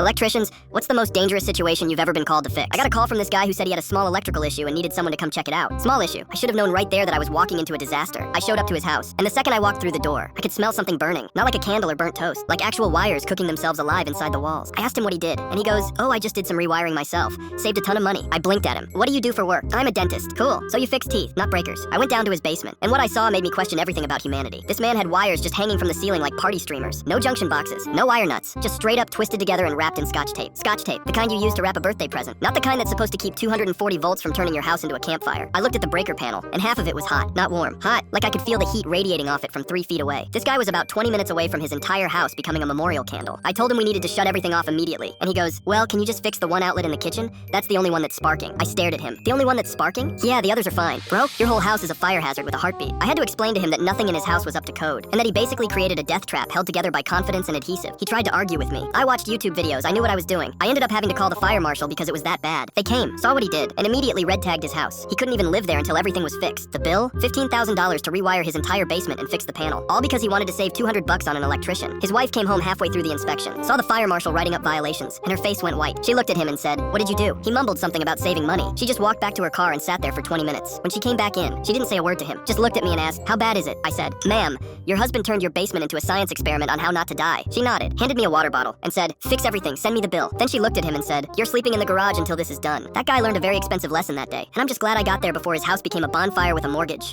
Electricians, what's the most dangerous situation you've ever been called to fix? I got a call from this guy who said he had a small electrical issue and needed someone to come check it out. Small issue. I should have known right there that I was walking into a disaster. I showed up to his house, and the second I walked through the door, I could smell something burning. Not like a candle or burnt toast, like actual wires cooking themselves alive inside the walls. I asked him what he did, and he goes, "Oh, I just did some rewiring myself. Saved a ton of money." I blinked at him. "What do you do for work?" "I'm a dentist." "Cool. So you fix teeth, not breakers." I went down to his basement, and what I saw made me question everything about humanity. This man had wires just hanging from the ceiling like party streamers. No junction boxes, no wire nuts, just straight up twisted together and wrapped in Scotch tape. Scotch tape, the kind you use to wrap a birthday present. Not the kind that's supposed to keep 240 volts from turning your house into a campfire. I looked at the breaker panel, and half of it was hot, not warm. Hot, like I could feel the heat radiating off it from 3 feet away. This guy was about 20 minutes away from his entire house becoming a memorial candle. I told him we needed to shut everything off immediately, and he goes, "Well, can you just fix the one outlet in the kitchen? That's the only one that's sparking." I stared at him. "The only one that's sparking? Yeah, the others are fine. Bro, your whole house is a fire hazard with a heartbeat." I had to explain to him that nothing in his house was up to code, and that he basically created a death trap held together by confidence and adhesive. He tried to argue with me. I watched YouTube videos. I knew what I was doing. I ended up having to call the fire marshal because it was that bad. They came, saw what he did, and immediately red tagged his house. He couldn't even live there until everything was fixed. The bill? $15,000 to rewire his entire basement and fix the panel. All because he wanted to save $200 on an electrician. His wife came home halfway through the inspection, saw the fire marshal writing up violations, and her face went white. She looked at him and said, "What did you do?" He mumbled something about saving money. She just walked back to her car and sat there for 20 minutes. When she came back in, she didn't say a word to him, just looked at me and asked, "How bad is it?" I said, "Ma'am, your husband turned your basement into a science experiment on how not to die." She nodded, handed me a water bottle, and said, "Fix everything, send me the bill." Then she looked at him and said, "You're sleeping in the garage until this is done." That guy learned a very expensive lesson that day, and I'm just glad I got there before his house became a bonfire with a mortgage.